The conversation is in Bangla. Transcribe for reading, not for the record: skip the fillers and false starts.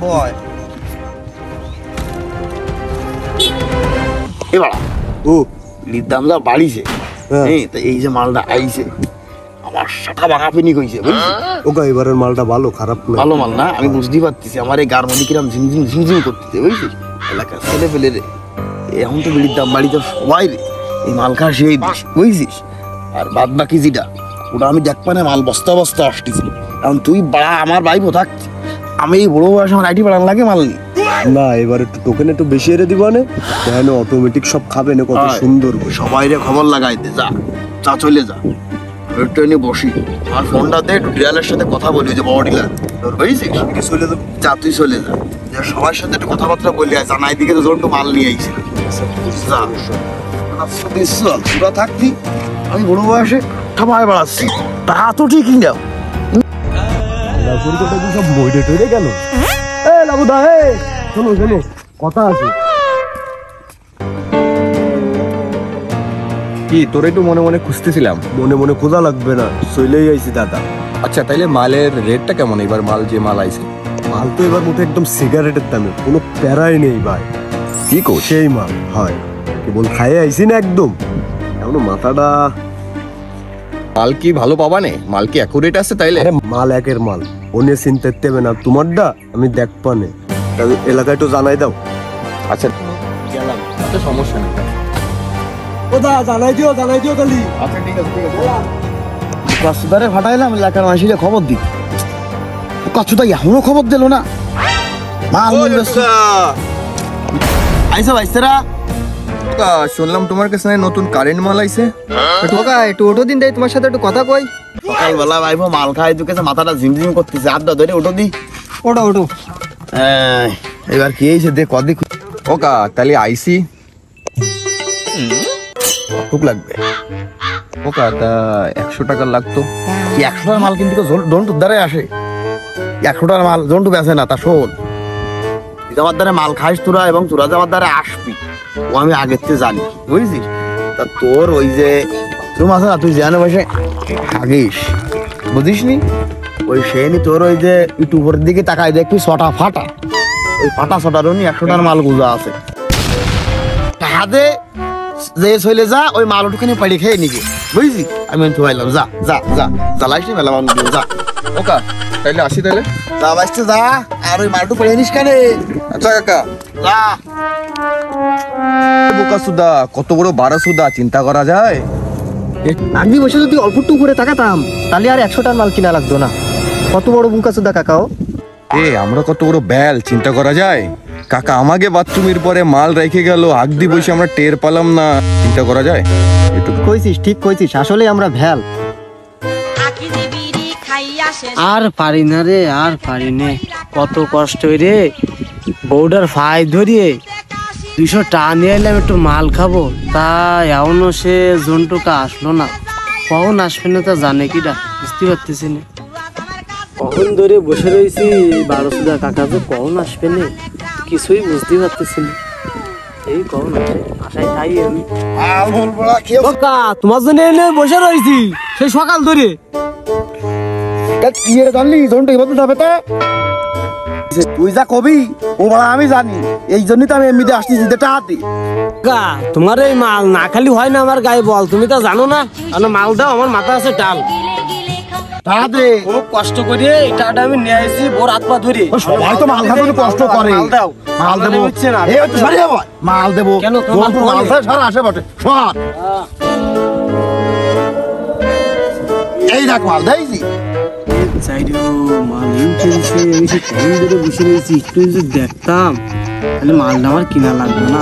বয় এবার ও দাম যা বাড়িছে এই যে মালটা আইছে আমার শাখা ভাঙা ফেনি কইছে ওকা এবারের মালটা ভালো খারাপ না ভালো মাল না আমি বুঝতেই পারতেছি আমার এই গার মধ্যে কিরম ঝিমঝিম ঝিমঝিম করতেছে বুঝছিস এলাকার ছেলে ফেলে রে এখন তো বিড়ির দাম বাড়িতে সবাই রে এই মাল খা সেই বেশি বুঝছিস আর বাদ বাকি যেটা ওটা আমি দেখ পানে মাল বস্তা বস্তা আসতেছি এখন তুই বাড়া আমার ভাইবো থাকছি আমি এই বড় বয়সে আমার আইটি বাড়ান লাগে মাল নি না এবার একটু টোকেন একটু বেশি এনে দিবা না কেন অটোমেটিক সব খাবে না কত সুন্দর সবাই রে খবর লাগাইতে যা যা চলে যা ট্রেনে বসি আর ফোনটা দে একটু ডিলারের সাথে কথা বলি যে বড় ডিলার তোর বুঝছিস চলে যা তুই চলে যা সবার সাথে একটু কথাবার্তা বলি আর জানাই দিকে তো জোনটা মাল নিয়ে আইছে পুরা থাকবি আমি বড় বয়সে ঠামায় বাড়াচ্ছি তা তো ঠিকই না সব মইরে টইরে গেল এ লাবুদা এ শোনো শোনো কথা আছে কি তোর একটু মনে মনে খুঁজতেছিলাম মনে মনে খোঁজা লাগবে না চলেই আইছি দাদা আচ্ছা তাইলে মালের রেটটা কেমন এবার মাল যে মাল আইছে মাল তো এবার মুঠে একদম সিগারেটের দামে কোনো প্যারাই নেই ভাই কি কো সেই মাল হয় কেবল খাইয়ে আইছি না একদম এখনো মাথাটা মাল কি ভালো পাবা নে মাল কি অ্যাকুরেট আছে তাইলে মাল একের মাল ওনে চিনতে দেবে না তোমারটা আমি দেখবা নে এলাকায় তো জানাই দাও আচ্ছা গেলাম তো সমস্যা নেই ও দা জানাই দিও খালি আচ্ছা ঠিক আছে কাছুদারে ফাটাইলাম এলাকার মানুষের খবর দিই কাছুদা এখনো খবর দিল না মাল আইসা ভাইস্তারা শুনলাম তোমার কাছে নতুন কারেন্ট মাল আইছে একটু ওটো দিন দেয় তোমার সাথে একটু কথা কই সকালবেলা ভাইবো মাল খাই তুই কাছে মাথাটা ঝিমঝিম করতেছে আড্ডা ধরে ওটো দি ওটো এবার কি হয়েছে দেখ কদিক ওকা তাহলে আইসি খুব লাগবে ওকা তা 100 টাকা লাগতো 100 টাকার মাল কিন্তু জন্টুর দ্বারে আসে 100 টাকার মাল জন্টু বেচে না তা শোন তুই আমার দ্বারা মাল খাইস তোরা এবং তোরা যে আমার দ্বারা আসবি ও আমি আগের থেকে জানি বুঝছিস তা তোর ওই যে তুই আছে না তুই জানে বসে হাগিস বুঝিস নি ওই সেনি তোর ওই যে একটু উপরের দিকে তাকাই দেখবি ছটা ফাটা ওই ফাটা ছটারও নি 100 টাকার মাল গুজা আছে হাতে যে চলে যা ওই মাল ওটুখানি পাড়ি খেয়ে নিকে বুঝলি আমি থুয়াইলাম যা যা যা জ্বালাইস নি মেলা মানুষ যা ওকা তাইলে আসি তাইলে যা বাইসতে যা আর ওই মালটু পেড়ে নিস কেন আচ্ছা কাকা যা বোকা সুদা কত বড় বারো সুদা চিন্তা করা যায় আমি বসে যদি অল্প একটু করে তাকাতাম তাহলে আর 100 টাকার মাল কিনা লাগতো না কত বড় বুকা সুদা কাকাও আমরা কত বড় ব্যাল চিন্তা করা যায় কাকা আমাকে বাথরুমের পরে মাল রেখে গেল আগদি বসে আমরা টের পালাম না চিন্তা করা যায় একটু ঠিক কইছিস আসলে আমরা ভ্যাল আর পারি না রে আর পারি না কত কষ্ট রে বউডার ফাই ধরিয়ে 200 টাকা নিয়ে এলাম একটু মাল খাবো তা এখনো সে জন্টুকা আসলো না কখন আসবে না তা জানে কিটা বুঝতে পারতেছি না কখন ধরে বসে রয়েছি 12 সুদা কাকা যে কখন আসবে না কিছুই বুঝতে পারতেছি না এই কখন আশায় তাই আমি তোমার জন্য এনে বসে রয়েছি সেই সকাল ধরে জানলি জন্টু এবার যাবে তো তুই যা কবি ও বলা আমি জানি এই জন্যই তো আমি এমনিতে আসতেছি যেটা হাতে তোমার এই মাল না খালি হয় না আমার গায়ে বল তুমি তো জানো না মাল দাও আমার মাথা আছে ডাল তাতে খুব কষ্ট করে এটা আমি নিয়ে আসি বোর হাত পা ধরে সবাই তো মাল খাতে কষ্ট করে মাল দাও মাল দেবো হচ্ছে না এই তো সরে যাবো মাল দেবো কেন মাল খায় সারা আসে বটে সর এই দেখ মাল দেইছি মাল বসে রয়েছি একটু যদি দেখতাম তাহলে মালটা আমার কিনা লাগবে না